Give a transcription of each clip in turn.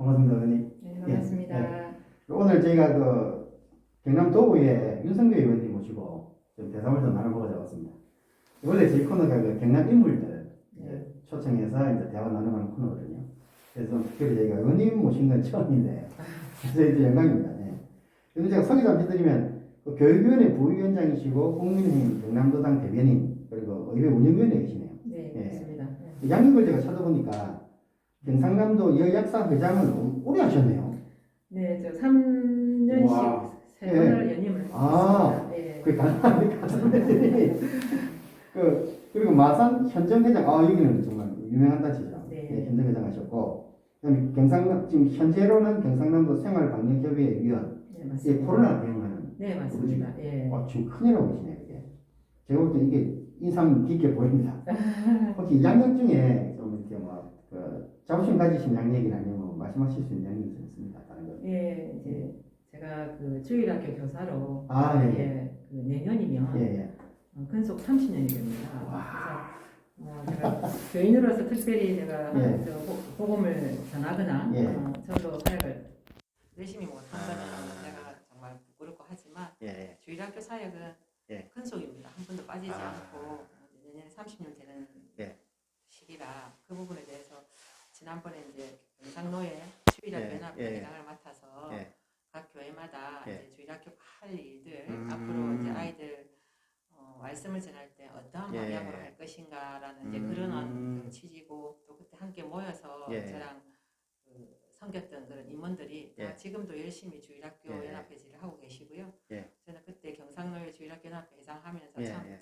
반갑습니다, 의원님. 네, 반갑습니다. 오늘 저희가 경남 도구의 윤석열 의원님 모시고 좀 대담을 좀 나눠보고자 왔습니다. 원래 저희 코너가 경남 인물들 초청해서 이제 대화 나눠가는 코너거든요. 그래서 특별히 저희가 의원님 모신 건 처음인데 저희도 영광입니다. 그래서 제가 소개 좀 해드리면 교육위원회 부위원장이시고 국민의힘 경남도당 대변인 그리고 의회 운영위원회 계시네요. 네, 그렇습니다. 양육을 제가 찾아보니까 경상남도 여약사 회장을 오래 하셨네요. 네, 저 3년씩 세 번을 연임을 했습니다. 네. 그 가산들이 그리고 마산 현정회장 여기는 정말 유명한 단체죠. 네. 현정회장 하셨고 그다음에 지금 현재로는 경상남도 생활방역협의회 위원. 네, 맞습니다. 코로나 대응하는. 네, 맞습니다. 예. 지금 큰일하고 계시네요. 이게 제가 볼 때 이게 인상 깊게 보입니다. 혹시 양력 중에 좀 이렇게 자부심 가지신 양력이나 아니면 말씀하실 수 있는 양력이 좀 있습니다. 다른 거. 예, 이제 제가 그 주일학교 교사로 그 내년이면 근속 30년이 됩니다. 그래서 제가 교인으로서 특별히 제가 저 복음을 전하거나 절로 사역을 열심히 못한 거는 제가 정말 부끄럽고 하지만 주일학교 사역은 근속입니다. 한 번도 빠지지 않고 내년에 30년 되는 시기라 그 부분에 대해서 지난번에 이제 경상노에 주일학교 연합 회장을 맡아서 각 교회마다 이제 주일학교 할 일들 앞으로 이제 아이들 말씀을 전할 때 어떠한 방향으로 할 것인가라는 이제 그런 취지고 또 그때 함께 모여서 저랑 섬겼던 그런 임원들이 지금도 열심히 주일학교 연합회지를 하고 계시고요. 저는 그때 경상노에 주일학교 연합회 회장하면서 참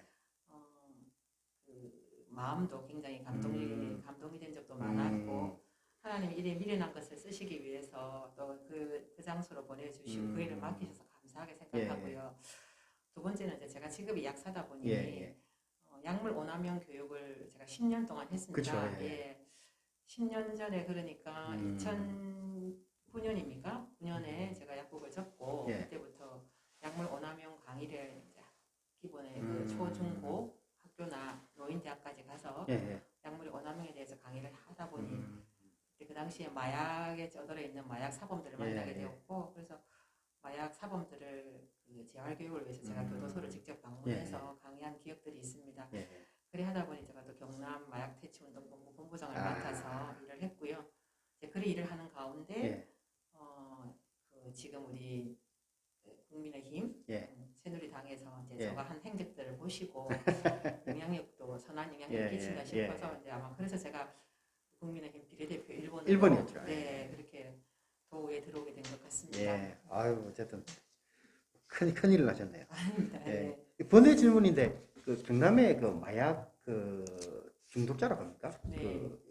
마음도 굉장히 감동이 된 적도 많았고 하나님 일에 미련한 것을 쓰시기 위해서 또 그 장소로 보내주시고 그 일을 맡기셔서 감사하게 생각하고요. 두 번째는 이제 제가 직업이 약사다 보니 약물 오남용 교육을 제가 10년 동안 했습니다. 그쵸, 10년 전에 그러니까 2009년입니까? 9년에 제가 약국을 접고 그때부터 약물 오남용 강의를 이제 기본에 그 초중고 학교나 노인대학까지 가서 약물의 오남용에 대해서 강의를 하다 보니 그 당시에 마약에 쩌들어 있는 마약 사범들을 만나게 되었고 그래서 마약 사범들을 그 재활 교육을 위해서 제가 교도소를 직접 방문해서 강의한 기억들이 있습니다. 그래 하다 보니 제가 또 경남 마약 퇴치 운동본부 본부장을 맡아서 일을 했고요. 이제 그런 일을 하는 가운데 그 지금 우리 국민의힘 새누리당에서 이제 제가 한 행적들을 보시고 영향력도 선한 영향력을 끼친다 싶어서 이제 아마 그래서 제가 국민의힘 비례대표 1번이었죠. 네, 그렇게 도에 들어오게 된 것 같습니다. 어쨌든 큰일을 하셨네요. 아닙니다. 번외 질문인데 경남의 마약 중독자라고 합니까?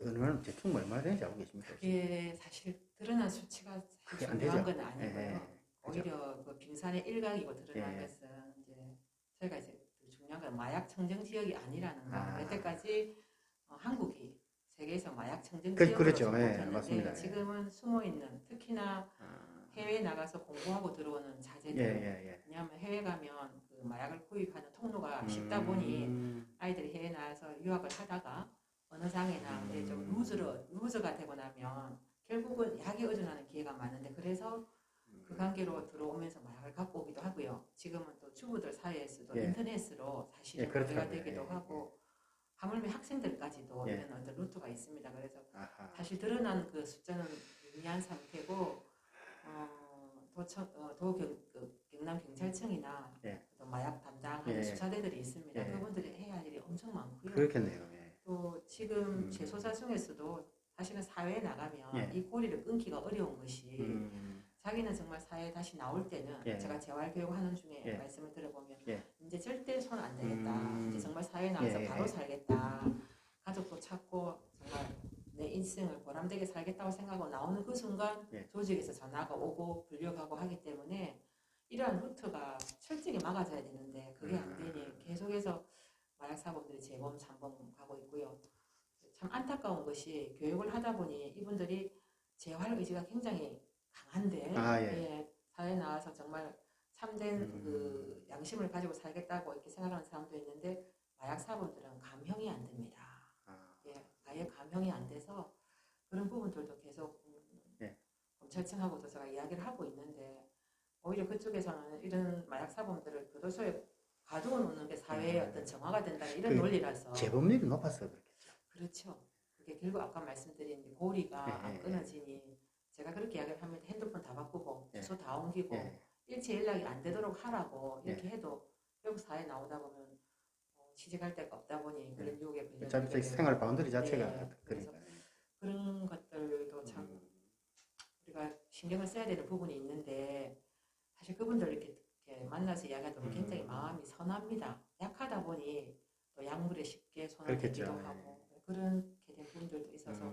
얼마나 대충 얼마나 되는지 알고 계십니까? 그게 사실 드러난 수치가 중요한 건 아니고요. 오히려 그 빙산의 일각이고 드러난 것은 이제 저희가 이제 중요한 건 마약 청정 지역이 아니라는 거. 여태까지 한국이 세계에서 마약 청정 지역으로 지목했는데 지금은 숨어 있는 특히나 해외에 나가서 공부하고 들어오는 자제들. 왜냐하면 해외 가면 그 마약을 구입하는 통로가 쉽다 보니 아이들이 해외 나와서 유학을 하다가 어느 장애나 이제 좀 루즈가 되고 나면 결국은 약에 의존하는 기회가 많은데 그래서 그 관계로 들어오면서 마약을 갖고 오기도 하고요. 지금은 또 주부들 사이에서도 인터넷으로 사실은 거래가 되기도 하고 하물며 학생들까지도 이런 어떤 루트가 있습니다. 그래서 사실 드러난 그 숫자는 미미한 상태고 경남 경찰청이나 또 마약 담당하는 수사대들이 있습니다. 그분들이 해야 할 일이 엄청 많고요. 그렇겠네요. 또 지금 재소자 중에서도 사실은 사회에 나가면 이 고리를 끊기가 어려운 것이 자기는 정말 사회에 다시 나올 때는 제가 재활교육하는 중에 말씀을 들어보면 이제 절대 손 안 대겠다. 이제 정말 사회에 나와서 바로 살겠다. 가족도 찾고 정말 내 인생을 보람되게 살겠다고 생각하고 나오는 그 순간 조직에서 전화가 오고 불려가고 하기 때문에 이러한 루트가 철저히 막아져야 되는데 그게 안 되니 계속해서 마약 사범들이 재범, 잠범 가고 있고요. 참 안타까운 것이 교육을 하다 보니 이분들이 재활 의지가 굉장히 강한데 사회에 나와서 정말 참된 그 양심을 가지고 살겠다고 이렇게 생각하는 사람도 있는데 마약 사범들은 감형이 안 됩니다. 아예 감형이 안 돼서 그런 부분들도 계속 경찰청하고도 제가 이야기를 하고 있는데 오히려 그쪽에서는 이런 마약 사범들을 교도소에 가두어 놓는 게 사회의 어떤 정화가 된다는 이런 논리라서 재범률이 높아서 그렇겠죠. 그렇죠. 그게 결국 아까 말씀드린 고리가 안 끊어지니 제가 그렇게 이야기를 하면 핸드폰 다 바꾸고 주소 다 옮기고 일체 연락이 안 되도록 하라고 이렇게 해도 결국 사회에 나오다 보면 취직할 데가 없다 보니 그런 유혹에 어차피 생활 바운더리 자체가 그래서 그런 것들도 참 우리가 신경을 써야 되는 부분이 있는데 사실 그분들 이렇게 만나서 이야기하다 보면 굉장히 마음이 선합니다. 약하다 보니 또 약물에 쉽게 손을 대기도 하고 그렇게 된 분들도 있어서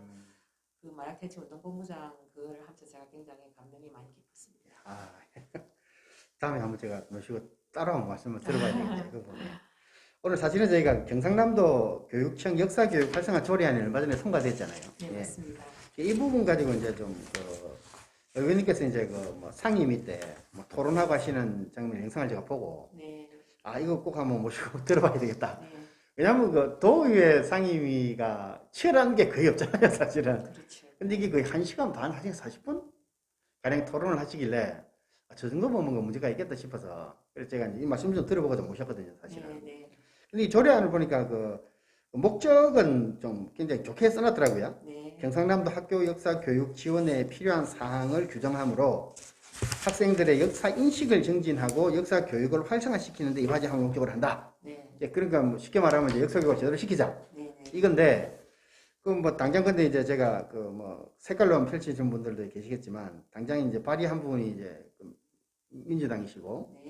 그 마약 퇴치 운동본부장 그걸 하면서 제가 굉장히 감명이 많이 깊었습니다. 다음에 한번 제가 모시고 따라온 말씀을 들어봐야 되겠네요. 그 부분에. 오늘 사실은 저희가 경상남도 교육청 역사교육 활성화 조례안이 얼마 전에 통과됐잖아요. 네, 맞습니다. 이 부분 가지고 이제 좀 의원님께서 이제 뭐 상임 밑에 뭐 토론하고 하시는 장면 영상을 제가 보고 이거 꼭 한번 모시고 들어봐야 되겠다. 왜냐하면 그 도의회 상임위가 치열한 게 거의 없잖아요, 사실은. 그렇죠. 근데 이게 거의 1시간 반, 1시간 40분 가량 토론을 하시길래 저 정도 보면 문제가 있겠다 싶어서 그래서 제가 이 말씀 좀 들어보고 좀 모셨거든요, 사실은. 근데 이 조례안을 보니까 그 목적은 좀 굉장히 좋게 써놨더라고요. 경상남도 학교 역사 교육 지원에 필요한 사항을 규정하므로 학생들의 역사 인식을 증진하고 역사 교육을 활성화시키는 데 이바지하는 목적으로 한다. 그러니까 뭐 쉽게 말하면 이제 역사 교육을 제대로 시키자. 이건데 그 뭐 당장 근데 이제 제가 그 뭐 색깔로 펼치신 분들도 계시겠지만 당장 이제 발의한 부분이 이제 민주당이시고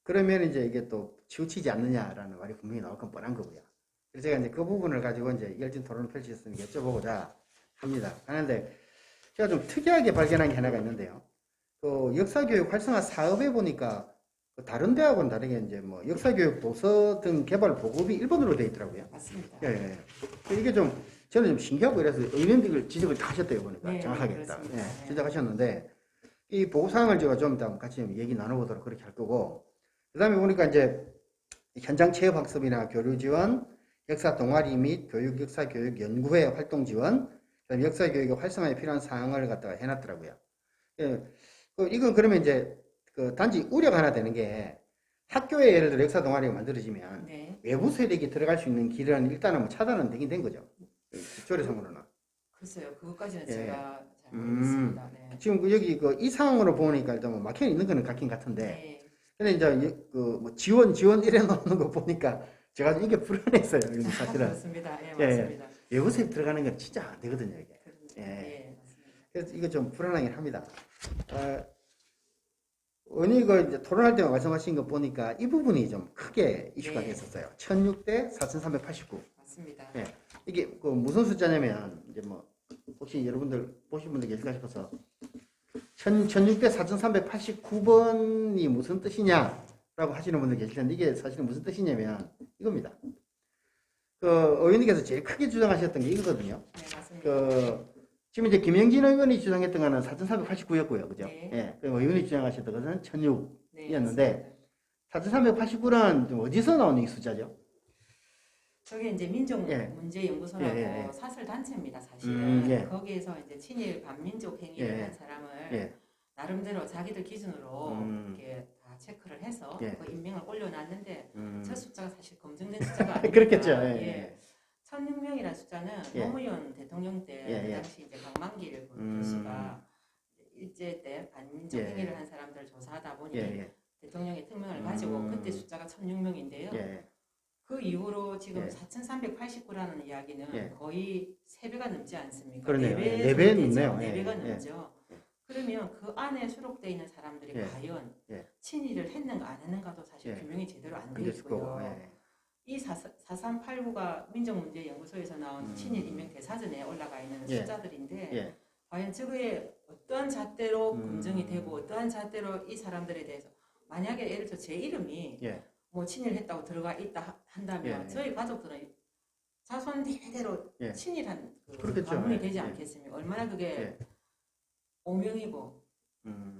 그러면 이제 이게 또 치우치지 않느냐라는 말이 분명히 나올 건 뻔한 거고요. 그래서 제가 이제 그 부분을 가지고 이제 열띤 토론을 펼쳤으니까 여쭤보고자 합니다. 하는데 제가 좀 특이하게 발견한 게 하나가 있는데요. 그 역사교육 활성화 사업에 보니까 다른 대학은 다르게 이제 뭐 역사교육 도서 등 개발 보급이 일본어로 되어 있더라고요. 맞습니다. 이게 좀 저는 좀 신기하고 이래서 의원님들 지적을 다 하셨대요 보니까 정확하게 딱 지적하셨는데 이 보고사항을 제가 좀 이따 같이 얘기 나눠보도록 그렇게 할 거고 그다음에 보니까 이제 현장 체험 학습이나 교류 지원, 역사 동아리 및 교육 역사 교육 연구회 활동 지원, 그다음에 역사 교육의 활성화에 필요한 사항을 갖다가 해놨더라고요. 이건 그러면 이제 그 단지 우려가 하나 되는 게 학교에 예를 들어 역사 동아리가 만들어지면 외부 세력이 들어갈 수 있는 길은 일단은 뭐 차단은 되긴 된 거죠. 조례상으로는. 글쎄요, 그것까지는 제가 잘 모르겠습니다. 지금 여기 이 상황으로 보니까 일단 뭐 막혀 있는 거는 같긴 같은데. 근데 이제 뭐 지원 이래 놓는 거 보니까 제가 이게 불안했어요. 사실은. 맞습니다. 맞습니다. 외부 세력 들어가는 건 진짜 안 되거든요, 이게. 맞습니다. 그래서 이거 좀 불안하긴 합니다. 의원이가 이제 토론할 때 말씀하신 거 보니까 이 부분이 좀 크게 이슈가 됐었어요. 1600대 4389. 맞습니다. 이게 무슨 숫자냐면 이제 뭐 혹시 여러분들 보신 분들 계실까 싶어서 1600대 4389번이 무슨 뜻이냐라고 하시는 분들 계실 텐데 이게 사실은 무슨 뜻이냐면 이겁니다. 의원님께서 제일 크게 주장하셨던 게 이거거든요. 맞습니다. 지금 이제 김영진 의원이 주장했던 거는 4389였고요. 그죠? 그리고 의원이 주장하셨던 것은 1600이었는데 4389는 좀 어디서 나오는 이 숫자죠? 저게 이제 민족문제연구소라고 사설 단체입니다, 사실은. 거기에서 이제 친일 반민족 행위를 한 사람을 나름대로 자기들 기준으로 이렇게 다 체크를 해서 그 인명을 올려놨는데 저 숫자가 사실 검증된 숫자가 아닙니다. 그렇겠죠. 1600이라는 숫자는 노무현 대통령 때 그 당시 이제 강만길 교수가 일제 때 반민족 행위를 한 사람들을 조사하다 보니 대통령의 특명을 가지고 그때 숫자가 1600인데요. 그 이후로 지금 4389라는 이야기는 거의 3배가 넘지 않습니까? 그러네요. 4배 넘네요. 4배가 넘죠. 그러면 그 안에 수록되어 있는 사람들이 과연 친일을 했는가 안 했는가도 사실 규명이 제대로 안 되어 있고요. 이 4389가 민족문제연구소에서 나온 친일 인명 대사전에 올라가 있는 숫자들인데 과연 저거에 어떠한 잣대로 검증이 되고 어떠한 잣대로 이 사람들에 대해서 만약에 예를 들어 제 이름이 뭐 친일했다고 들어가 있다 한다면 저희 가족들은 자손 대대로 친일한 가문이 되지 않겠습니까? 얼마나 그게 오명이고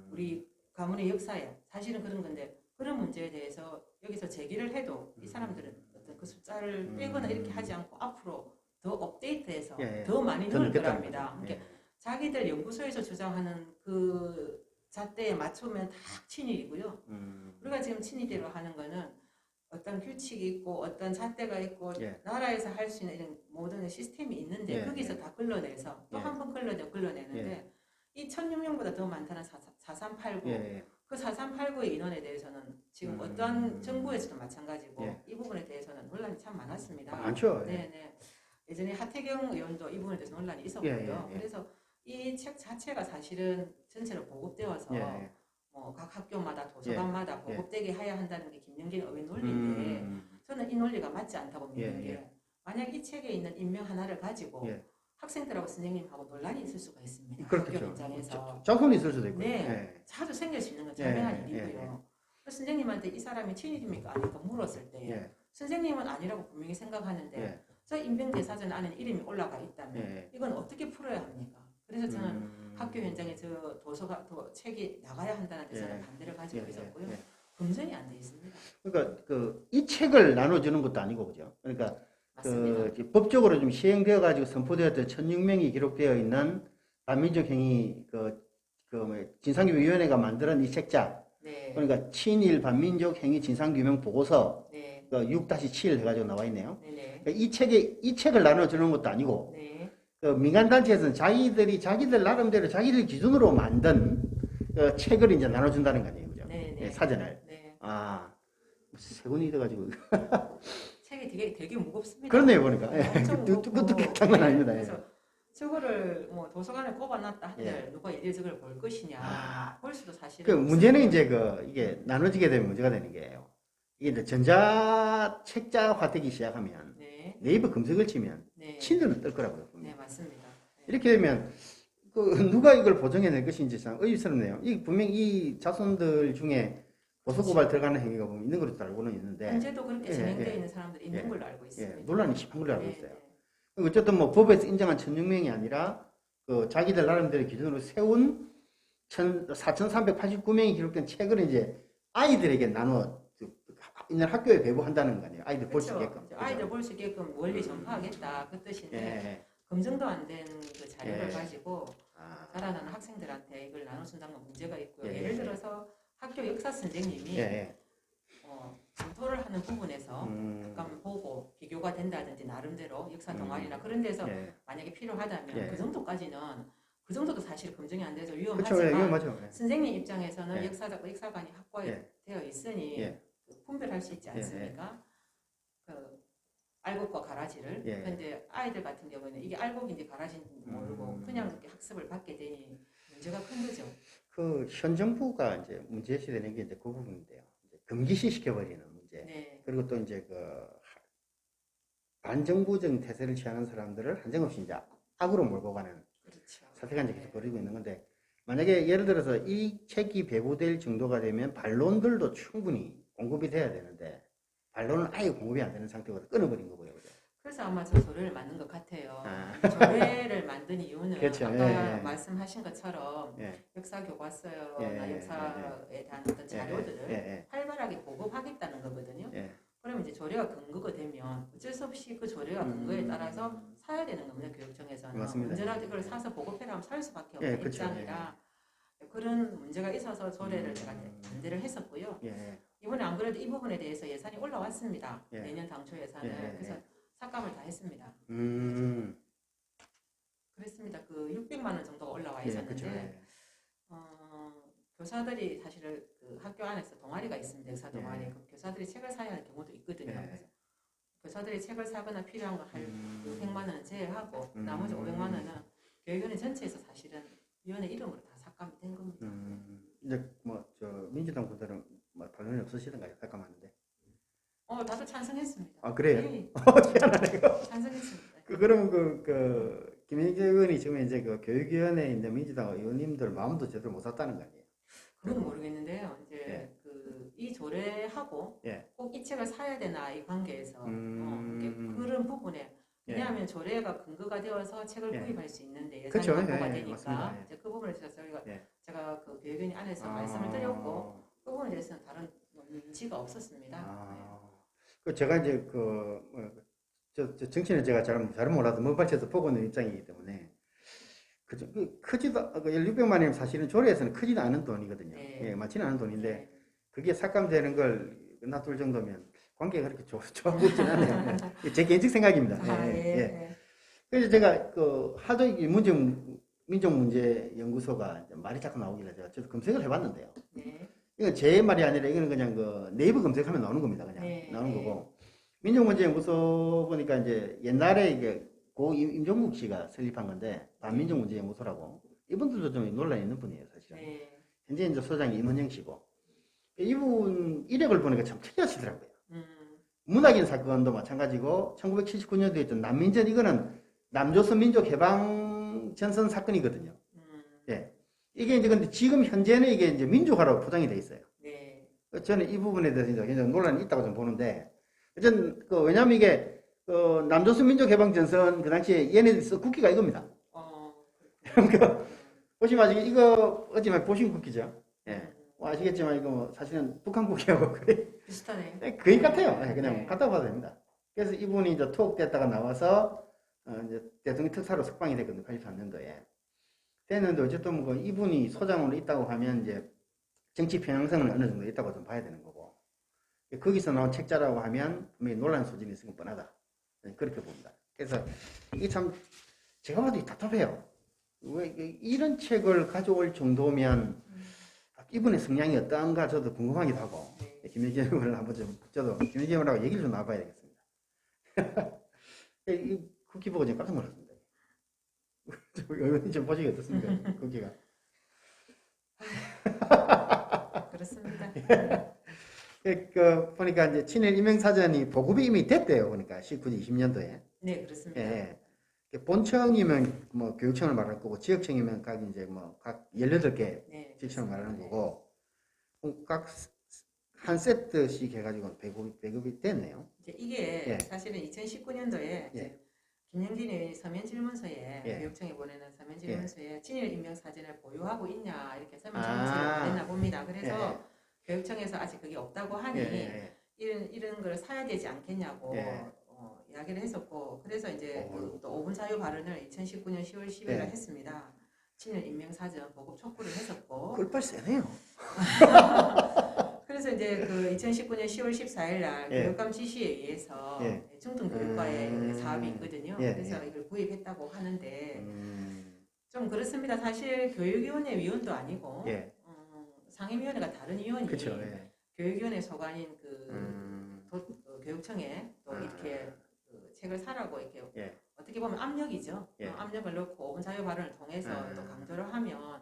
우리 가문의 역사에 사실은 그런 건데 그런 문제에 대해서 여기서 제기를 해도 이 사람들은 어떤 그 숫자를 빼거나 이렇게 하지 않고 앞으로 더 업데이트해서 더 많이 넣을 거랍니다. 그러니까 자기들 연구소에서 주장하는 그 잣대에 맞추면 다 친일이고요. 우리가 지금 친일대로 하는 거는 어떤 규칙이 있고 어떤 잣대가 있고 나라에서 할 수 있는 이런 모든 시스템이 있는데 거기서 다 걸러내서 또 한 번 걸러내는데 이 1600명보다 더 많다는 4389 그 4389의 인원에 대해서는 지금 어떤 정부에서도 마찬가지고 이 부분에 대해서는 논란이 참 많았습니다. 많죠. 네네. 예전에 하태경 의원도 이 부분에 대해서 논란이 있었고요. 그래서 이 책 자체가 사실은 전체로 보급되어서 뭐 각 학교마다 도서관마다 보급되게 해야 한다는 게 김영길 의원 논리인데 저는 이 논리가 맞지 않다고 믿는 게 만약 이 책에 있는 인명 하나를 가지고 학생들하고 선생님하고 논란이 있을 수가 있습니다. 그렇겠죠. 학교 현장에서. 적선이 있을 수도 있고. 네. 자주 생길 수 있는 건 자명한 일이고요. 선생님한테 이 사람이 친일입니까? 아니까 물었을 때 선생님은 아니라고 분명히 생각하는데 저 인명대사전 안에 이름이 올라가 있다면 이건 어떻게 풀어야 합니까? 그래서 저는 학교 현장에 저 책이 나가야 한다는 데서는 반대를 가지고 있었고요. 검증이 안 돼 있습니다. 그러니까 이 책을 나눠주는 것도 아니고 그죠? 그러니까 맞습니다. 법적으로 좀 시행되어 가지고 선포되었던 1600명이 기록되어 있는 반민족 행위 진상규명위원회가 만든 이 책자. 그러니까 친일 반민족 행위 진상규명 보고서 6-7 해가지고 나와 있네요. 그러니까 이 책을 나눠주는 것도 아니고 민간단체에서는 자기들 나름대로 자기들 기준으로 만든 책을 이제 나눠준다는 거 아니에요, 그죠? 사전을. 세 권이 돼가지고. 책이 되게 무겁습니다. 그렇네요, 보니까. 엄청 무겁고. 장난 아닙니다. 그래서 저거를 뭐 도서관에 꼽아놨다 한들 누가 일일이 저걸 볼 것이냐. 볼 수도 사실은. 문제는 이제 이게 나눠지게 되면 문제가 되는 게요. 이게 이제 전자책자화 되기 시작하면 네이버 검색을 치면 친일은 뜰 거라고요. 네, 맞습니다. 이렇게 되면 누가 이걸 보정해낼 것인지 참 의심스럽네요. 이 분명 이 자손들 중에 고소고발 들어가는 행위가 보면 있는 걸로 알고는 있는데 현재도 그렇게 진행되어 있는 사람들이 있는 걸로 알고 있습니다. 논란이 심한 걸로 알고 있어요. 어쨌든 뭐 법에서 인정한 1600명이 아니라 자기들 나름대로 기준으로 세운 4389명이 기록된 책을 이제 아이들에게 나눠 있는 학교에 배부한다는 거 아니에요. 아이들 볼 수 있게끔. 아이들 볼 수 있게끔 멀리 전파하겠다 그 뜻인데 검증도 안 된 그 자료를 가지고 자라나는 학생들한테 이걸 나눠준다는 건 문제가 있고요. 예를 들어서 학교 역사 선생님이 검토를 하는 부분에서 잠깐 보고 비교가 된다든지 나름대로 역사 동아리나 그런 데서 만약에 필요하다면 그 정도까지는 그 정도도 사실 검증이 안 돼서 위험하지만 선생님 입장에서는 역사관이 확보되어 있으니 분별할 수 있지 않습니까? 그 알곡과 가라지를. 그런데 아이들 같은 경우에는 이게 알곡인지 가라지인지 모르고 그냥 이렇게 학습을 받게 되니 문제가 큰 거죠. 현 정부가 이제 문제시되는 게 이제 그 부분인데요. 이제 금기시 시켜버리는 문제. 그리고 또 이제 반정부적 태세를 취하는 사람들을 한정없이 이제 악으로 몰고 가는 사태가 이제 계속 벌이고 있는 건데, 만약에 예를 들어서 이 책이 배부될 정도가 되면 반론들도 충분히 공급이 돼야 되는데 반론은 아예 공급이 안 되는 상태로 끊어버린 거고요. 그죠? 그래서 아마 저 조례를 만든 것 같아요. 조례를 만든 이유는 아까 말씀하신 것처럼 역사 교과서나 역사에 대한 어떤 자료들을 활발하게 보급하겠다는 거거든요. 그러면 이제 조례가 근거가 되면 어쩔 수 없이 그 조례가 근거에 따라서 사야 되는 겁니다. 교육청에서는. 언제나 이걸 사서 보급해라 하면 살 수밖에 없는 입장이라 그런 문제가 있어서 조례를 제가 반대를 했었고요. 이번에 안 그래도 이 부분에 대해서 예산이 올라왔습니다. 내년 당초 예산을. 그래서 삭감을 다 했습니다. 그랬습니다. 그 600만 원 정도가 올라와 있었는데 교사들이 사실은 그 학교 안에서 동아리가 있습니다. 역사 동아리. 그 교사들이 책을 사야 하는 경우도 있거든요. 그래서 교사들이 책을 사거나 필요한 거 할 100만 원은 제외하고 나머지 500만 원은 교육위원회 전체에서 사실은 위원회 이름으로 다 삭감이 된 겁니다. 이제 민주당 분들은 반론이 없으시던가요? 삭감하는데? 다들 찬성했습니다. 그래요? 희한하네요. 찬성했습니다. 그러면 김혜경 의원이 지금 이제 교육위원회 이제 민주당 의원님들 마음도 제대로 못 샀다는 거 아니에요? 그건 모르겠는데요. 이제 이 조례하고 꼭 이 책을 사야 되나 이 관계에서 그런 부분에 왜냐하면 조례가 근거가 되어서 책을 구입할 수 있는데 예산이 확보가 되니까 이제 그 부분에 대해서 제가 그 교육위원회 안에서 말씀을 드렸고 그 부분에 대해서는 다른 문제가 없었습니다. 제가 이제 정치는 제가 잘 몰라서 먼 발치에서 보고 있는 입장이기 때문에 그죠. 크지도, 600만 원이면 사실은 조례에서는 크지도 않은 돈이거든요. 네. 예, 많지는 않은 돈인데, 네. 그게 삭감되는 걸 놔둘 정도면 관계가 그렇게 좋아 보이진 않아요. 예, 제 개인적 생각입니다. 아, 예, 예. 예. 그래서 제가 하도 이 민족문제연구소가 말이 자꾸 나오길래 저도 검색을 해봤는데요. 네. 이건 제 말이 아니라 이거는 그냥 네이버 검색하면 나오는 겁니다. 그냥 네, 나오는 네. 거고. 민족문제연구소 보니까 이제 옛날에 이게 고 임종국 씨가 설립한 건데 반민족문제연구소라고 이분들도 좀 논란이 있는 분이에요, 사실은. 네. 현재 이제 소장이 임원영 씨고 이분 이력을 보니까 참 특이하시더라고요. 문학인 사건도 마찬가지고 1979년도에 있던 난민전 이거는 남조선 민족 해방 전선 사건이거든요. 예. 이게 이제 근데 지금 현재는 이게 이제 민주화로 포장이 돼 있어요. 네. 저는 이 부분에 대해서 이제 굉장히 논란이 있다고 좀 보는데, 어쨌든 왜냐하면 이게 남조선 민족 해방 전선 그 당시에 얘네들이 쓴 국기가 이겁니다. 그러니까 보시면 아직 이거 어찌만 보신 국기죠. 예. 뭐 아시겠지만 이거 뭐 사실은 북한 국기하고 거의 비슷하네요. 거의 같아요. 그냥 네. 갖다 봐도 됩니다. 그래서 이분이 이제 투옥됐다가 나와서 이제 대통령 특사로 석방이 됐거든요. 83년도에. 됐는데 어쨌든 뭐 이분이 소장으로 있다고 하면 이제 정치 편향성은 어느 정도 있다고 좀 봐야 되는 거고. 거기서 나온 책자라고 하면 분명히 논란 소진이 있으면 뻔하다. 그렇게 봅니다. 그래서 이게 참 제가 봐도 답답해요. 왜 이런 책을 가져올 정도면 이분의 성향이 어떤가 저도 궁금하기도 하고. 김혜경 의원을 한번 저도 김혜경 의원하고 얘기를 좀 나눠봐야 되겠습니다. 이 쿠키 보고 제가 깜짝 놀랐습니다. 의원님 좀 보시기 어떻습니까? 쿠키가. 그렇습니다. 보니까 이제 친일 임명사전이 보급이 이미 됐대요. 보니까 19, 20년도에. 네, 그렇습니다. 예. 본청이면 뭐 교육청을 말할 거고, 지역청이면 각 이제 뭐 각 18개 네, 지역청을 말하는 그렇습니다. 거고, 각 한 세트씩 해가지고 배급이 됐네요. 이제 이게 예. 사실은 2019년도에 예. 김영진이 서면 질문서에 예. 교육청에 보내는 서면 질문서에 친일 임명 사진을 보유하고 있냐 이렇게 서면 질문서를 보냈나 봅니다. 그래서 교육청에서 아직 그게 없다고 하니 이런 걸 사야 되지 않겠냐고 이야기를 했었고, 그래서 이제 또 5분 자유 발언을 2019년 10월 10일에 했습니다. 친일 임명 사전 보급 촉구를 했었고. 꿀빨 세네요. 그래서 이제 그 2019년 10월 14일 날 교육감 지시에 의해서 중등교육과의 사업이 있거든요. 그래서 이걸 구입했다고 하는데 좀 그렇습니다. 사실 교육위원회 위원도 아니고 상임위원회가 다른 위원이 그쵸, 교육위원회 소관인 교육청에 또 이렇게 책을 사라고 이렇게 어떻게 보면 압력이죠. 압력을 넣고 5분 자유 발언을 통해서 또 강조를 하면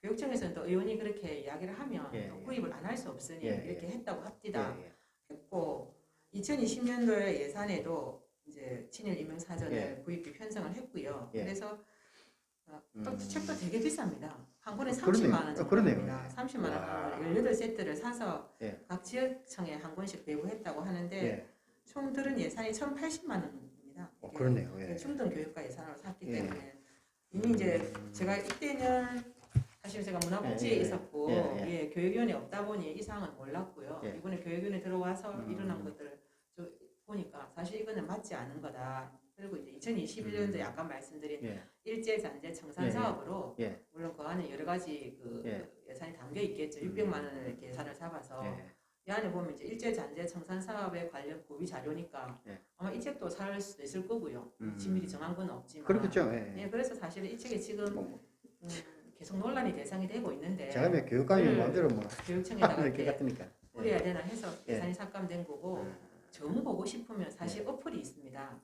교육청에서는 또 의원이 그렇게 이야기를 하면 또 구입을 안 할 수 없으니 이렇게 했다고 합디다. 했고 2020년도에 예산에도 이제 친일 임명 사전을 구입비 편성을 했고요. 그래서 또 책도 되게 비쌉니다. 한 권에 30만 원 정도입니다. 30만 원 18세트를 사서 각 지역청에 한 권씩 배부했다고 하는데 총 들은 예산이 1,080만 원입니다. 그렇네요. 중등 교육과 예산으로 샀기 때문에 이미 이제 제가 이때는 사실 제가 문화복지에 있었고 교육위원회 없다 보니 이 사항은 몰랐고요. 이번에 교육위원회 들어와서 일어난 것들을 좀 보니까 사실 이거는 맞지 않은 거다. 그리고 이제 2021년도에 아까 말씀드린 일제 잔재 청산 사업으로 물론 그 안에 여러 가지 예산이 담겨 있겠죠. 600만 원을 이렇게 예산을 잡아서 이 안에 보면 이제 일제 잔재 청산 사업에 관련 고비 자료니까 아마 이 책도 살 수도 있을 거고요. 진밀히 정한 건 없지만 그렇겠죠. 그래서 사실은 이 책이 지금 계속 논란이 대상이 되고 있는데 제가 왜 교육감이 마음대로 뭐 교육청에다가 이렇게 같으니까 뿌려야 되나 해서 예산이 삭감된 거고 정 보고 싶으면 사실 어플이 있습니다.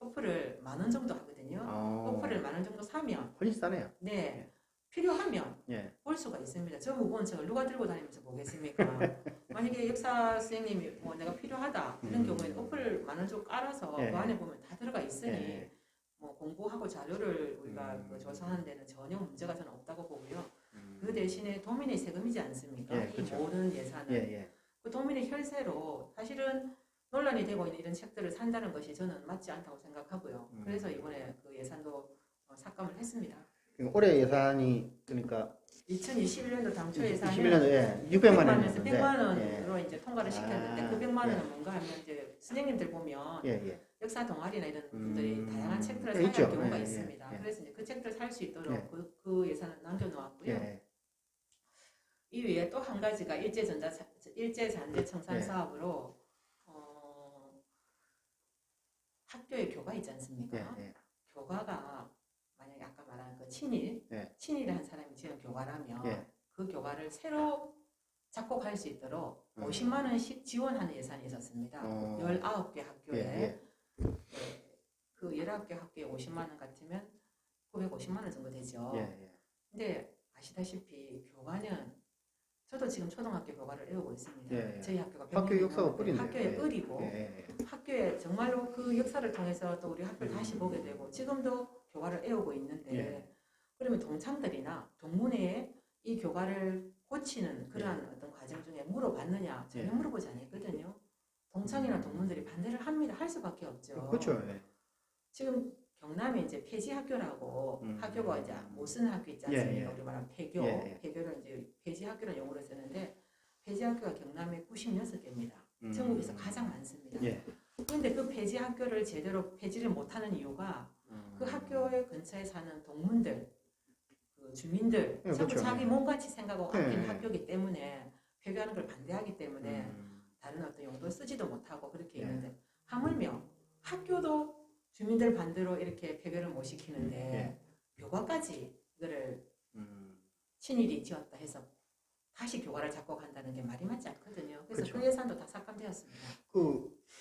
어플을 10,000원 정도 하거든요. 어플을 10,000원 정도 사면 훨씬 싸네요. 필요하면 볼 수가 있습니다. 저 무거운 책을 누가 들고 다니면서 보겠습니까? 만약에 역사 선생님이 뭐 내가 필요하다 이런 경우에는 어플 10,000원 좀 깔아서 그 안에 보면 다 들어가 있으니 뭐 공부하고 자료를 우리가 조사하는 데는 전혀 문제가 저는 없다고 보고요. 그 대신에 도민의 세금이지 않습니까? 이 모든 예산은 그 도민의 혈세로 사실은 논란이 되고 있는 이런 책들을 산다는 것이 저는 맞지 않다고 생각하고요. 그래서 이번에 그 예산도 삭감을 했습니다. 올해 예산이 그러니까 2021년도 당초 예산이 21년도에 600만 원에서 100만 원으로 이제 통과를 시켰는데 그 100만 원은 뭔가 하면 이제 선생님들 보면 역사 동아리나 이런 분들이 다양한 책들을 예, 사용할 있죠. 경우가 예, 있습니다. 예. 그래서 이제 그 책들을 살 수 있도록 예. 그 예산을 남겨놓았고요. 예. 이 외에 또 한 가지가 일제잔재 청산 예. 사업으로 학교에 교가 있지 않습니까? 예. 교가가 만약에 아까 말한 그 친일을 한 사람이 지은 교가라면 예. 그 교가를 새로 작곡할 수 있도록 50만 원씩 지원하는 예산이 있었습니다. 19개 학교에 그 19개 학교에 50만 원 같으면 950만 원 정도 되죠. 근데 아시다시피 교가는 저도 지금 초등학교 교가를 애우고 있습니다. 저희 학교가 학교 역사가 뿌린데 학교의 을이고 학교에 정말로 그 역사를 통해서 또 우리 학교를 다시 보게 되고 지금도 교가를 애우고 있는데 그러면 동창들이나 동문회에 이 교가를 고치는 그러한 어떤 과정 중에 물어봤느냐? 전혀 물어보지 않았거든요. 동창이나 동문들이 반대를 합니다. 할 수밖에 없죠. 그렇죠. 지금 경남에 이제 폐지 학교라고 학교가 이제 무슨 학교 있지 않습니까? 우리 말하면 폐교, 폐교를 이제 폐지 학교라는 용어를 쓰는데 폐지 학교가 경남에 96개입니다. 전국에서 가장 많습니다. 그런데 그 폐지 학교를 제대로 폐지를 못하는 이유가 그 학교의 근처에 사는 동문들, 그 주민들 전부 그렇죠. 자기 몸같이 생각하고 아끼는 학교이기 때문에 폐교하는 걸 반대하기 때문에 다른 어떤 용도를 쓰지도 못하고 그렇게 있는데 하물며 학교도 주민들 반대로 이렇게 폐교를 못 시키는데 교과까지 이거를 친일이 지었다 해서 다시 교과를 작곡한다는 게 말이 맞지 않거든요. 그래서 그렇죠. 그 예산도 다 삭감되었습니다.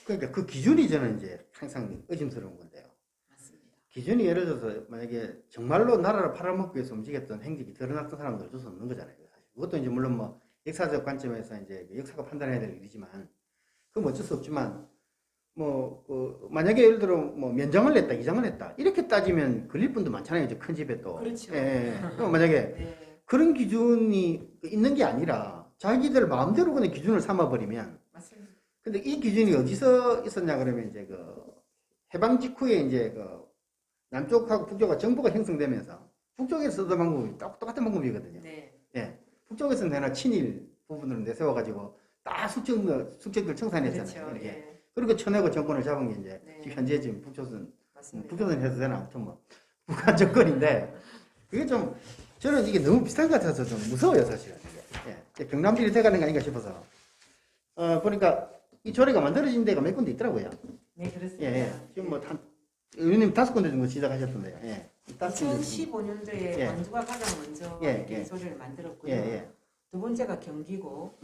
그러니까 그 기준이 저는 이제 항상 의심스러운 건데요. 맞습니다. 기준이 예를 들어서 만약에 정말로 나라를 팔아먹기 위해서 움직였던 행적이 드러났던 사람들 어쩔 수 없는 거잖아요. 사실. 그것도 이제 물론 뭐 역사적 관점에서 이제 역사가 판단해야 될 일이지만 그건 어쩔 수 없지만 만약에 예를 들어 면장을 냈다, 이장을 냈다 이렇게 따지면 걸릴 분도 많잖아요. 이제 큰 집에 또. 그렇죠. 그럼 만약에 그런 기준이 있는 게 아니라 자기들 마음대로 그냥 기준을 삼아버리면. 맞습니다. 근데 이 기준이 어디서 있었냐 그러면 이제 그 해방 직후에 이제 그 남쪽하고 북쪽과 정부가 형성되면서 북쪽에서 쓰던 방법이 똑같은 방법이거든요. 북쪽에서는 내나 친일 부분을 내세워가지고 다 숙적들 청산했잖아요. 그렇죠. 그리고 쳐내고 정권을 잡은 게 이제 지금 현재 지금 북조선 해도 되나 아무튼 북한 정권인데 그게 좀 저는 이게 너무 비슷한 것 같아서 좀 무서워요 사실은. 경남길이 돼가는 거 아닌가 싶어서 보니까 이 조례가 만들어진 데가 몇 군데 있더라고요. 네, 그렇습니다. 지금 의원님 5군데 정도 시작하셨던데요. 2015년도에 광주가 가장 먼저 이렇게 조례를 만들었고요. 두 번째가 경기고,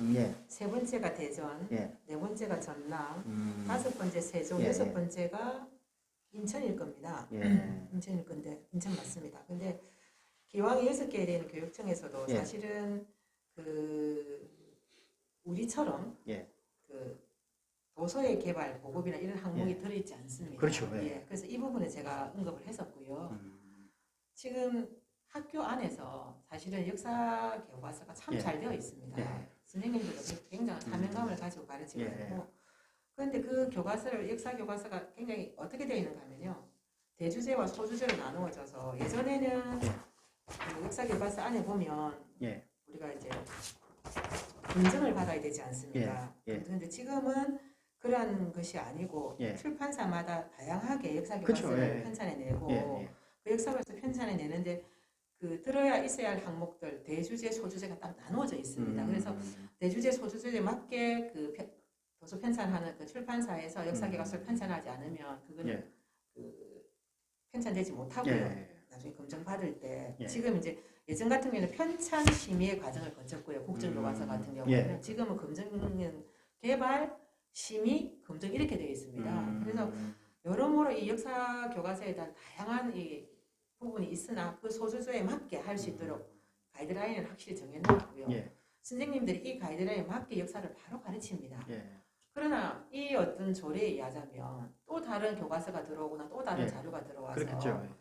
세 번째가 대전, 네 번째가 전남, 다섯 번째 세종, 여섯 번째가 인천일 겁니다. 인천일 건데, 인천 맞습니다. 근데 기왕 6개에 대한 교육청에서도 사실은 우리처럼 도서의 개발, 보급이나 이런 항목이 들어있지 않습니다. 그렇죠. 그래서 이 부분에 제가 언급을 했었고요. 지금 학교 안에서 사실은 역사 교과서가 참 잘 되어 있습니다. 선생님들도 굉장한 사명감을 가지고 가르치고 있고 그런데 그 교과서를 역사 교과서가 굉장히 어떻게 되어 있는가 하면요. 대주제와 소주제로 나누어져서 예전에는 그 역사 교과서 안에 보면 우리가 이제 인증을 받아야 되지 않습니까? 그런데 지금은 그런 것이 아니고 출판사마다 다양하게 역사 교과서를 편찬해내고 그 역사 교과서 편찬해내는데 그 들어야 있어야 할 항목들 대주제, 소주제가 딱 나누어져 있습니다. 그래서 대주제, 소주제에 맞게 그 도서 편찬하는 그 출판사에서 역사 교과서를 편찬하지 않으면 그거는 그 편찬되지 못하고요. 나중에 검증받을 때 지금 이제 예전 같은 경우에는 편찬 심의의 과정을 거쳤고요. 국정교과서 같은 경우는 지금은 검증은 개발, 심의, 검증 이렇게 되어 있습니다. 그래서 여러모로 이 역사 교과서에 대한 다양한 이 부분이 있으나 그 소주조에 맞게 할 수 있도록 가이드라인을 확실히 정해놓았고요. 선생님들이 이 가이드라인에 맞게 역사를 바로 가르칩니다. 그러나 이 어떤 조례에 의하자면 또 다른 교과서가 들어오거나 또 다른 자료가 들어와서 그렇겠죠.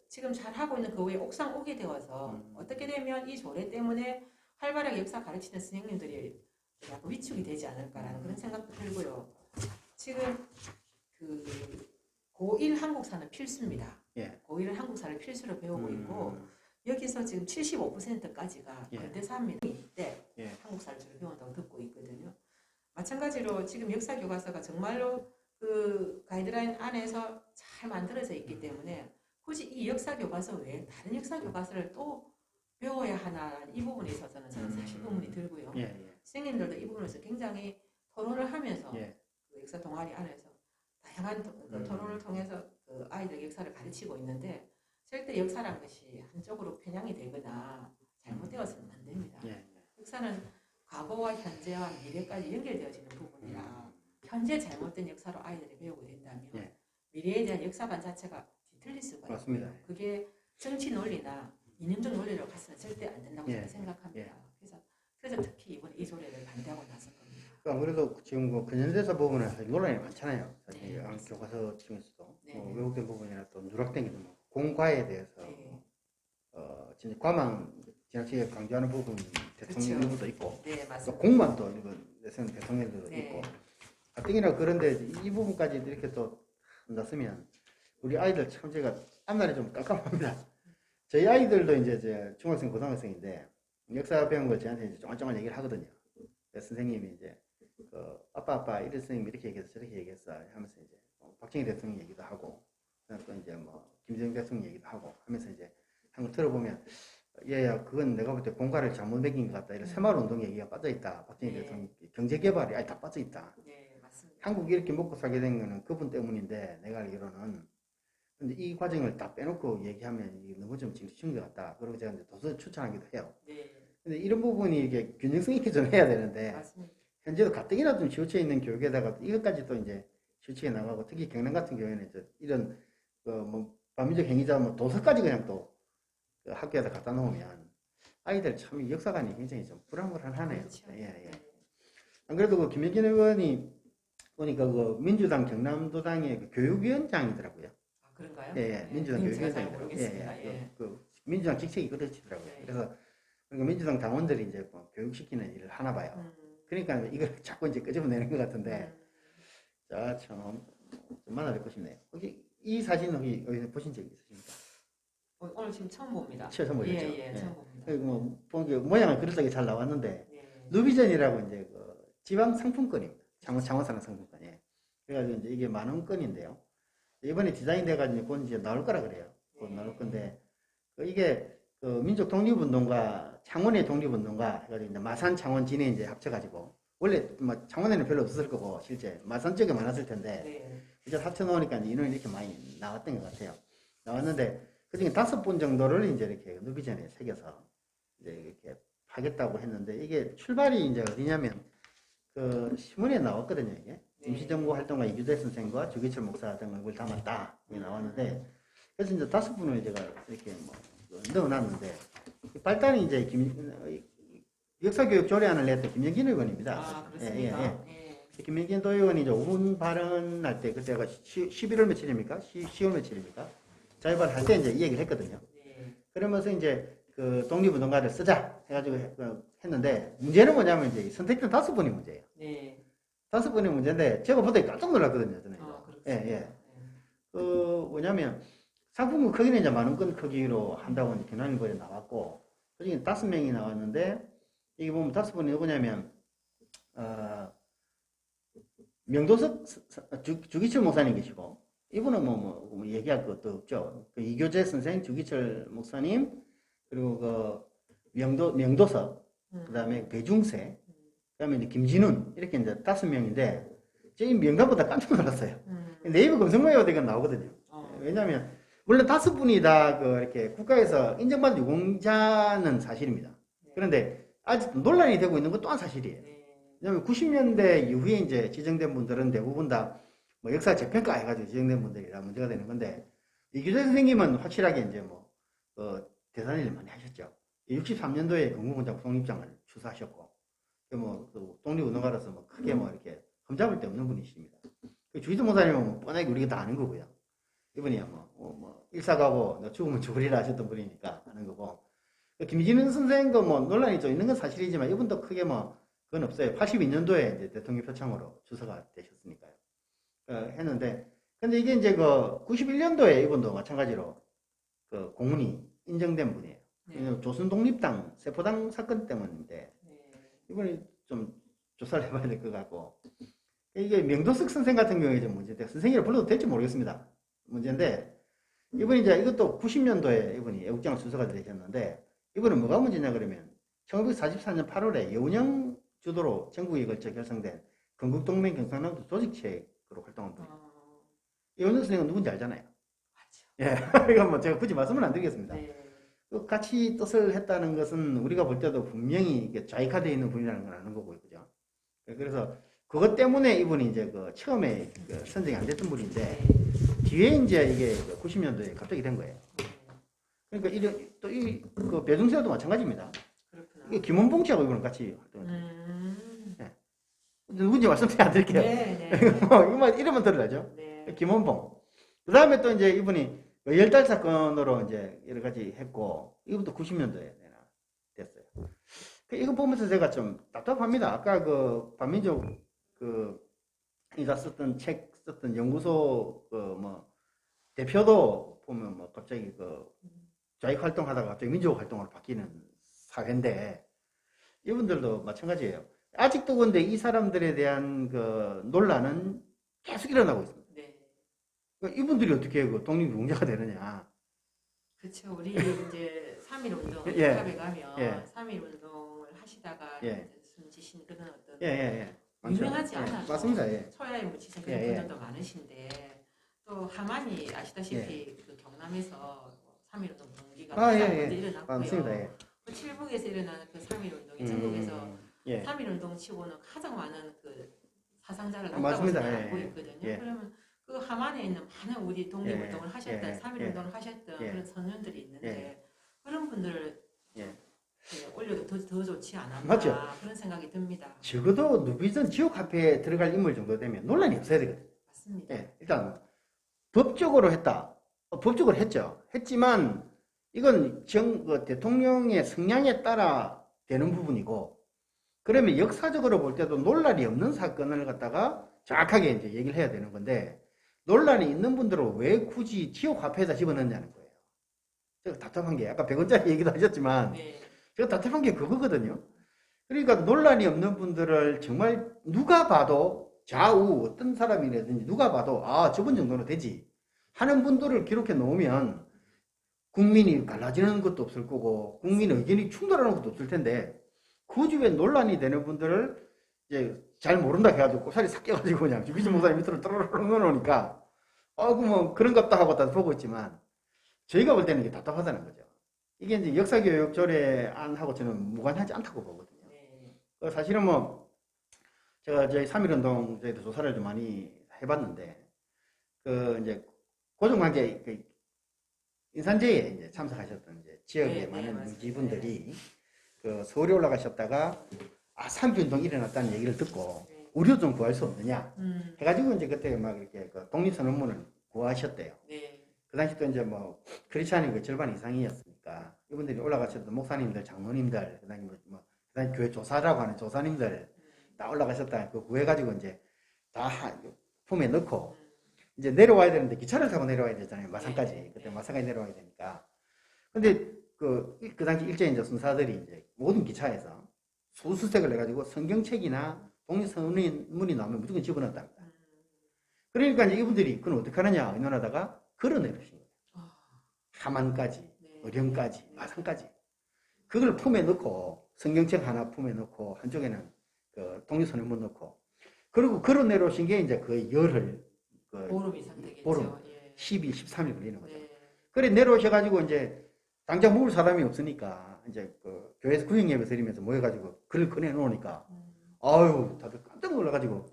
지금 잘 하고 있는 그 위에 옥상 오게 되어서 어떻게 되면 이 조례 때문에 활발하게 역사 가르치는 선생님들이 약간 위축이 되지 않을까라는 그런 생각도 들고요. 지금 그 고1 한국사는 필수입니다. 고1은 한국사를 필수로 배우고 있고 여기서 지금 75%까지가 근대사입니다. 이때 한국사를 주로 배운다고 듣고 있거든요. 마찬가지로 지금 역사 교과서가 정말로 그 가이드라인 안에서 잘 만들어져 있기 때문에 굳이 이 역사 교과서 외에 다른 역사 교과서를 또 배워야 하나라는 이 부분에 있어서는 저는 사실 의문이 들고요. 예, 예. 선생님들도 이 부분에서 굉장히 토론을 하면서 예. 그 역사 동아리 안에서 다양한 그 토론을 통해서 그 아이들 역사를 가르치고 있는데 절대 역사란 것이 한쪽으로 편향이 되거나 잘못되어서는 안 됩니다. 예. 역사는 과거와 현재와 미래까지 연결되어지는 부분이라 현재 잘못된 역사로 아이들이 배우게 된다면 예. 미래에 대한 역사관 자체가 뒤틀릴 수가 맞습니다. 있고요. 그게 정치 논리나 이념적 논리로 가서는 절대 안 된다고 예. 저는 생각합니다. 예. 그래서 특히 이번에 이 조례를 반대하고 나선 겁니다. 아무래도 지금 뭐 근현대사 부분은 사실 논란이 많잖아요. 사실 네, 교과서 중에서도 네. 뭐 왜곡된 부분이나 또 누락된 게 뭐 공과에 대해서 네. 진짜 과만 지나치게 강조하는 부분 대통령 그렇죠. 일부도 있고 네, 또 맞습니다. 공만도 일본 내세운 대통령들도 네. 있고 가뜩이나 그런데 이 부분까지 이렇게 또 한다으면 우리 아이들 참 제가 앞날이 좀 깜깜합니다. 저희 아이들도 이제 중학생 고등학생인데 역사 배운 걸 저한테 이제 쫑알쫑알 얘기를 하거든요. 선생님이 이제 아빠 이런 선생님이 이렇게 얘기했어 저렇게 얘기했어 하면서 이제 박정희 대통령 얘기도 하고 또 이제 뭐 김대중 대통령 얘기도 하고 하면서 이제 한번 들어보면 얘야 그건 내가 볼 때 공과를 잘못 매긴 것 같다. 이런 새마을운동 얘기가 빠져있다. 박정희 네. 대통령 경제개발이 아예 다 빠져있다. 네, 맞습니다. 한국이 이렇게 먹고 살게 된 거는 그분 때문인데 내가 알기로는 근데 이 과정을 딱 빼놓고 얘기하면 이게 너무 좀 지나친 것 같다. 그리고 제가 이제 도서 추천하기도 해요. 네, 근데 이런 부분이 이게 균형성 있게 좀 해야 되는데 맞습니다. 현재도 가뜩이나 좀 치우쳐 있는 교육에다가 이것까지 또 이제 치우치게 나가고 특히 경남 같은 경우에는 이제 이런 뭐 반민족 행위자 뭐 도서까지 그냥 또 학교에다 갖다 놓으면 아이들 참 역사관이 굉장히 좀 불안불안하네요. 그렇죠. 예, 예. 네. 안 그래도 그 김영진 의원이 보니까 그 민주당 경남도당의 그 교육위원장이더라고요. 아, 그런가요? 예, 예. 민주당 제가 잘 교육위원장이더라고요. 모르겠습니다. 예. 그 민주당 직책이 그렇지더라고요. 네. 그래서 그러니까 민주당 당원들이 이제 뭐 교육시키는 일을 하나 봐요. 그러니까 이걸 자꾸 이제 끄집어내는 것 같은데, 자, 참, 좀 만나 뵙고 싶네요. 혹시 이 사진 혹시 어디서 보신 적 있으십니까? 오늘 지금 처음 봅니다. 처음 보셨죠? 예, 처음 봅니다. 뭐, 보니까 모양은 그럴싸하게 잘 나왔는데, 네. 누비전이라고 이제 그 지방 상품권입니다. 창원사랑 상품권. 예. 그래가지고 이제 이게 10,000원권인데요. 이번에 디자인 돼가지고 곧 이제 나올 거라 그래요. 곧 나올 건데, 이게 그 민족 독립운동가 창원의 독립운동가 해가지고 이제 마산 창원 진해 이제 합쳐가지고 원래 뭐 창원에는 별로 없었을 거고 실제 마산 쪽에 많았을 텐데 네. 이제 합쳐놓으니까 인원이 이렇게 많이 나왔던 것 같아요. 나왔는데 그중에 5분 정도를 이제 이렇게 누비전에 새겨서 이제 이렇게 하겠다고 했는데 이게 출발이 이제 어디냐면 그 신문에 나왔거든요. 이게 임시정부 활동가 이규대 선생과 주기철 목사 등 얼굴 담았다 이게 나왔는데 그래서 이제 5분을 제가 이렇게 뭐 넣어놨는데 발단이 이제 역사교육 조례안을 냈던 김영진 의원입니다. 아, 그렇습니까? 예. 김영진 도의원이 이제 5분 발언할 때 그때가 11월 며칠입니까? 10월 며칠입니까? 자유발 할 때 이제 이 얘기를 했거든요. 네. 그러면서 이제 그 독립운동가를 쓰자 해가지고 했는데 문제는 뭐냐면 이제 선택된 5분이 문제예요. 네. 5분이 문제인데 제가 보다 깜짝 놀랐거든요. 저는. 아, 그렇습니다. 예. 뭐냐면 상품은 크기는 이제 10,000건 크기로 한다고 이제 경남일보에 나왔고, 그 중에 5명이 나왔는데, 이게 보면 5분이 누구냐면, 명도석 주기철 목사님 계시고, 이분은 뭐 얘기할 것도 없죠. 그 이교재 선생, 주기철 목사님, 그리고 그 명도석, 그 다음에 배중세, 그 다음에 이제 김진훈, 이렇게 이제 5명인데, 제 명단보다 깜짝 놀랐어요. 네이버 검색만 해도 이건 나오거든요. 왜냐면, 원래 5분이 다 이렇게 국가에서 인정받은 유공자는 사실입니다. 그런데 아직 논란이 되고 있는 건 또한 사실이에요. 왜냐면 90년대 이후에 이제 지정된 분들은 대부분 다 뭐 역사 재평가 해가지고 지정된 분들이라 문제가 되는 건데, 이규재 선생님은 확실하게 이제 대단한 일을 많이 하셨죠. 63년도에 건국문장 독립장을 추사하셨고, 독립운동가로서 크게 이렇게 흠잡을 데 없는 분이십니다. 주기철 목사님은 뻔하게 우리가 다 아는 거고요. 이분이야 일사가고 너 죽으면 죽으리라 하셨던 분이니까 하는 거고, 김진은 선생도 논란이 좀 있는 건 사실이지만 이분도 크게 그건 없어요. 82년도에 이제 대통령 표창으로 주사가 되셨으니까요. 했는데 근데 이게 이제 91년도에 이분도 마찬가지로 공문이 인정된 분이에요. 네. 조선 독립당 세포당 사건 때문인데 이분이 좀 조사를 해봐야 될 것 같고, 이게 명도석 선생 같은 경우에 좀 문제인데, 선생이라 불러도 될지 모르겠습니다. 문제인데, 이분이 이제 이것도 90년도에 이분이 애국장 수석가 되셨는데, 이분은 뭐가 문제냐 그러면, 1944년 8월에 여운형 주도로 전국에 걸쳐 결성된 건국동맹 경상남도 조직체로 활동한 분이에요. 여운형 선생은 누군지 알잖아요. 예, 이건 뭐 제가 굳이 말씀은 안 드리겠습니다. 네. 같이 뜻을 했다는 것은 우리가 볼 때도 분명히 좌익화되어 있는 분이라는 걸 아는 거고요. 그죠? 그래서 그것 때문에 이분이 이제 그 처음에 그 선정이 안 됐던 분인데, 뒤에 이제 이게 90년도에 갑자기 된 거예요. 그러니까 이런, 또 그 배중세도 마찬가지입니다. 그렇구나. 이게 김원봉 씨하고 이분은 같이 활동했어요. 네. 누군지 말씀드리지 않을게요. 네, 네. 이거만 이름만 들으라죠. 네. 김원봉. 그 다음에 또 이제 이분이 열달 사건으로 이제 여러 가지 했고, 이것도 90년도에 됐어요. 이거 보면서 제가 좀 답답합니다. 아까 그 반민족 그 이자 썼던 책 썼던 연구소 그 뭐 대표도 보면 뭐 갑자기 그 좌익 활동하다가 갑자기 민족 활동으로 바뀌는 사회인데, 이분들도 마찬가지예요. 아직도 근데 이 사람들에 대한 그 논란은 계속 일어나고 있습니다. 네. 이분들이 어떻게 그 독립용자가 되느냐. 그렇죠. 우리 이제 3.1 운동 예. 탑에 가면 예. 3.1 운동을 하시다가 예. 이제 숨지신 그런 어떤 많죠. 유명하지 예, 않아도 맞습니다. 예. 초야에 묻히신 그런 분들도 많으신데, 또 하만이 아시다시피 그 경남에서 3.1 운동 동기가 일어났고요. 맞습니다. 예. 그 칠북에서 일어나는 그 3.1 운동이 전국에서 3.1 운동 치고는 가장 많은 그 사상자를 낳았다고 생각하고 있거든요. 예. 그러면 그 하만에 있는 많은 우리 독립운동을 하셨던, 예. 3.1 운동을 하셨던 그런 선원들이 있는데, 그런 분들을 올려도 더 좋지 않았나, 맞죠? 그런 생각이 듭니다. 적어도 누비전 지역 화폐에 들어갈 인물 정도 되면 논란이 없어야 되거든요. 맞습니다. 예. 일단 법적으로 했다. 법적으로 했죠. 했지만 이건 그 대통령의 성향에 따라 되는 부분이고, 그러면 역사적으로 볼 때도 논란이 없는 사건을 갖다가 정확하게 이제 얘기를 해야 되는 건데, 논란이 있는 분들은 왜 굳이 지역 화폐에다 집어넣냐는 거예요. 제가 답답한 게, 아까 100원짜리 얘기도 하셨지만, 제가 답답한 게 그거거든요. 그러니까 논란이 없는 분들을 정말 누가 봐도 좌우 어떤 사람이라든지 누가 봐도 아, 저분 정도는 되지 하는 분들을 기록해 놓으면 국민이 갈라지는 것도 없을 거고 국민 의견이 충돌하는 것도 없을 텐데, 굳이 왜 논란이 되는 분들을 이제 잘 모른다 해가지고 고사리 삭 껴가지고 그냥 주기준 목사님 밑으로 떨어르르 넣어놓으니까 뭐 그런갑다 하고 다 보고 있지만, 저희가 볼 때는 이게 답답하다는 거죠. 이게 이제 역사교육 조례안하고 저는 무관하지 않다고 보거든요. 사실은 뭐 제가 저희 3.1운동 저희도 조사를 좀 많이 해봤는데, 그 이제 고종관계 그 인산제에 이제 참석하셨던 이제 지역의 많은 유지분들이 그 서울에 올라가셨다가 3.1운동 일어났다는 얘기를 듣고 우리도 좀 구할 수 없느냐 해가지고 이제 그때 막 이렇게 그 독립선언문을 구하셨대요. 그 당시 또 이제 뭐 크리스찬이 그 절반 이상이었으니까 이분들이 올라가셨던 목사님들, 장로님들, 그다음에 그다음에 교회 조사라고 하는 조사님들 다 올라가셨다. 그 구해가지고 이제 다 품에 넣고 이제 내려와야 되는데 기차를 타고 내려와야 되잖아요. 마산까지. 그때 마산까지 내려와야 되니까. 근데 그 당시 일제 이제 순사들이 이제 모든 기차에서 수수색을 해가지고 성경책이나 독립선언문이 나오면 무조건 집어넣었답니다. 그러니까 이제 이분들이 그건 어떻게 하느냐 의논하다가 걸어내려신 거예요. 하만까지, 의령까지, 마산까지. 그걸 품에 넣고 성경책 하나 품에 넣고 한쪽에는 그 독립선언문 넣고, 그리고 걸어내려오신 게 이제 거의 열흘 보름 이상 되겠죠. 보름 12, 13일 걸리는 거죠. 그래 내려오셔가지고 이제 당장 먹을 사람이 없으니까 이제 그 교회에서 구역예배 드리면서 모여가지고 글을 꺼내놓으니까 아유 다들 깜짝 놀라가지고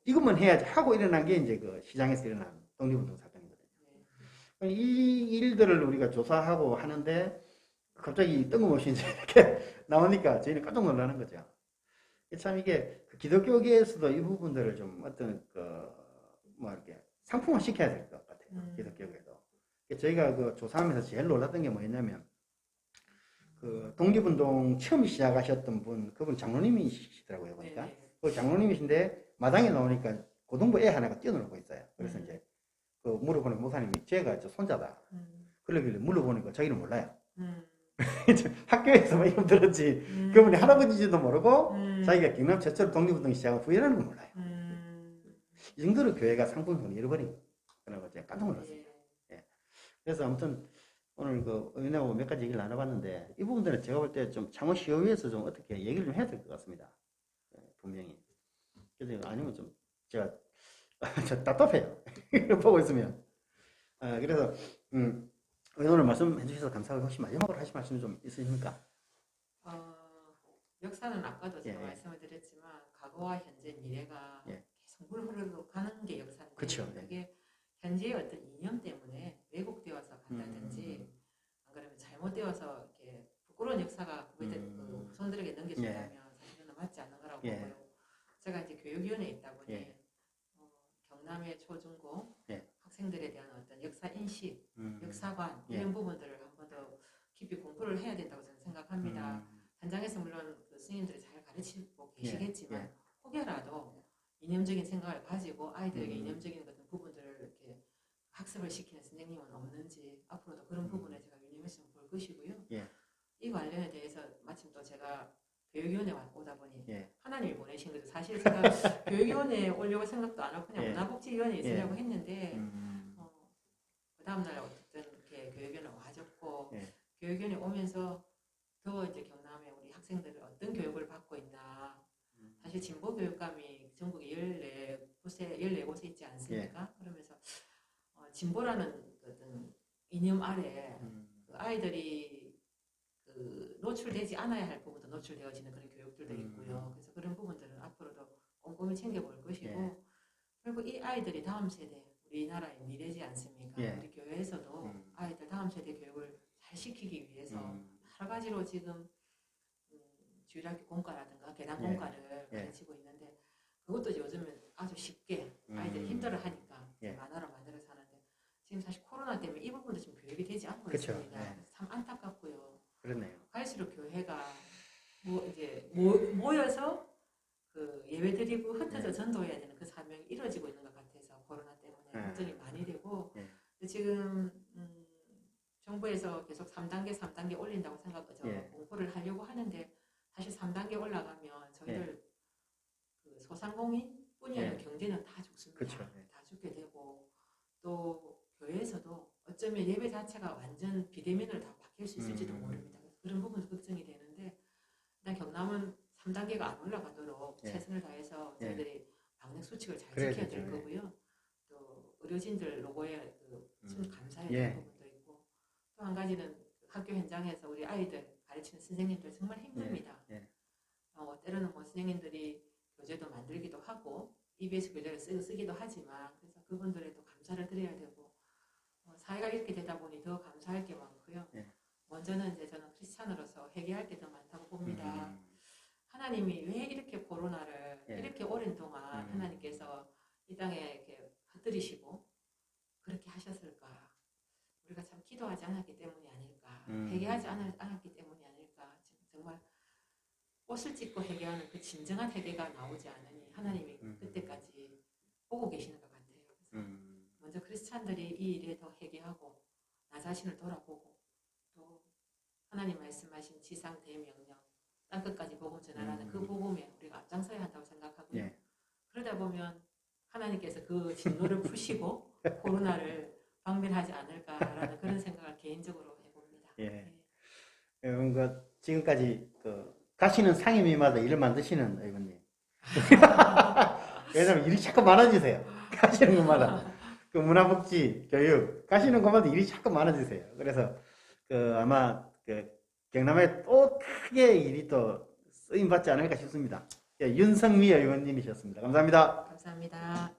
이것만 해야지 하고 일어난 게 이제 그 시장에서 일어난 독립운동 사건이거든요. 이 일들을 우리가 조사하고 하는데 갑자기 뜬금없이 이제 이렇게 나오니까 저희는 깜짝 놀라는 거죠. 참 이게 그 기독교계에서도 이 부분들을 좀 어떤 뭐 이렇게 상품화 시켜야 될 것 같아요. 기독교계도. 저희가 그 조사하면서 제일 놀랐던 게 뭐였냐면, 그 독립운동 처음 시작하셨던 분, 그분 장로님이시더라고요, 보니까. 그 장로님이신데 마당에 나오니까 고등부 애 하나가 뛰어놀고 있어요. 그래서 이제 그 물어보는 목사님이 제가 저 손자다. 그러길래 물어보니까 자기는 몰라요. 학교에서만 이름 들었지 그분이 할아버지인지도 모르고 자기가 경남 최초로 독립운동 시작한 후예라는 건 몰라요. 이 정도로 교회가 상품성을 잃어버린 거라고 제가 깜짝 놀랐습니다. 예. 그래서 아무튼 오늘 그 의원님하고 몇 가지 얘기를 나눠봤는데 이 부분들은 제가 볼 때 좀 창원시의회에서 좀 어떻게 얘기를 좀 해야 될 것 같습니다. 예, 분명히. 그래서 아니면 좀 제가 저 답답해요. 보고 있으면. 그래서 오늘 말씀해 주셔서 감사하고 혹시 마지막으로 하실 말씀 좀 있으십니까? 역사는 아까도 제가 말씀을 드렸지만 과거와 현재, 미래가 계속 물 흐르고 가는 게 역사인데 그쵸. 그게 현재의 어떤 이념 때문에 왜곡되어서 간다든지 안 그러면 잘못되어서 이렇게 부끄러운 역사가 후손들에게 넘겨준다면 사실은 맞지 않는 거라고 보고요. 제가 이제 교육위원회에 있다 보니 경남의 초중고 학생들에 대한 어떤 역사 인식, 역사관 이런 부분들을 한 번 더 깊이 공부를 해야 된다고 저는 생각합니다. 현장에서 물론 그 스님들이 잘 가르치고 계시겠지만 혹여라도 이념적인 생각을 가지고 아이들에게 이념적인 어떤 부분들을 이렇게 학습을 시키는 선생님은 없는지 앞으로도 그런 부분에 제가 유념했으면 볼 것이고요. 이 관련에 대해서 마침 또 제가 교육위원회 오다 보니 하나님이 보내신 거죠. 사실 제가 교육위원회에 오려고 생각도 안 하고 그냥 문화복지위원회에 있으려고 했는데 그 다음날 어쨌든 이렇게 교육위원회 와줬고 교육위원회 오면서 더 이제 경남에 우리 학생들이 어떤 교육을 받고 있나. 사실 진보교육감이 전국에 14곳에 있지 않습니까? 그러면서 진보라는 어떤 이념 아래 그 아이들이 그 노출되지 않아야 할 부분도 노출되어지는 그런 교육들도 있고요. 그래서 그런 부분들은 앞으로도 꼼꼼히 챙겨볼 것이고 그리고 이 아이들이 다음 세대, 우리나라의 미래지 않습니까? 우리 교회에서도 아이들 다음 세대 교육을 잘 시키기 위해서 여러 가지로 지금 주일학교 공과라든가 계단 공과를 가르치고 있는데 그것도 요즘은 아주 쉽게 아이들이 힘들어하니까 만화로 만들어서 하는데 지금 사실 코로나 때문에 이 부분도 지금 교육이 되지 않고 있습니다. 참 안타깝고요. 그렇네요. 갈수록 교회가 모여서 그 예배드리고 흩어져 전도해야 되는 그 사명이 이루어지고 있는 것 같아서 코로나 때문에 걱정이 많이 되고 지금 정부에서 계속 3단계 올린다고 생각하죠. 공포를 하려고 하는데 사실 3단계 올라가면 저희들 그 소상공인뿐이 아니라 경제는 다 죽습니다. 다 죽게 되고 또 교회에서도 어쩌면 예배 자체가 완전 비대면으로 다 바뀔 수 있을지도 모릅니다. 그런 부분도 걱정이 되는데 일단 경남은 3단계가 안 올라가도록 최선을 다해서 저희들이 방역 수칙을 잘 지켜야 될 거고요. 또 의료진들 로고에 좀 감사해야 될 부분도 있고 또 한 가지는 학교 현장에서 우리 아이들 가르치는 선생님들 정말 힘듭니다. 때로는 뭐 선생님들이 교재도 만들기도 하고 EBS 교재를 쓰기도 하지만 그래서 그분들에 또 감사를 드려야 되고 사회가 이렇게 되다 보니 더 감사할 게 많고요. 먼저는 이제 저는 크리스찬으로서 회개할 게 더 많다고 봅니다. 하나님이 왜 이렇게 코로나를 이렇게 오랜 동안 하나님께서 이 땅에 이렇게 흩뜨리시고 그렇게 하셨을까? 우리가 참 기도하지 않았기 때문이 아닐까? 회개하지 않았기 때문이 아닐까? 정말 꽃을 찢고 회개하는 그 진정한 회개가 나오지 않으니 하나님이 그때까지 보고 계시는 것 같아요. 그래서 먼저 크리스찬들이 이 일에 더 회개하고 나 자신을 돌아보고 또 하나님 말씀하신 지상 대명령 땅끝까지 복음 전하라는 그 복음에 우리가 앞장서야 한다고 생각하고요. 그러다 보면 하나님께서 그 진노를 푸시고 코로나를 방면하지 않을까라는 그런 생각을 개인적으로 해봅니다. 지금까지 가시는 상임위마다 일을 만드시는 의원님. 왜냐면 일이 자꾸 많아지세요. 가시는 곳마다. 그 문화복지, 교육, 가시는 곳마다 일이 자꾸 많아지세요. 그래서 아마 경남에 또 크게 일이 또 쓰임받지 않을까 싶습니다. 윤성미 의원님이셨습니다. 감사합니다. 감사합니다.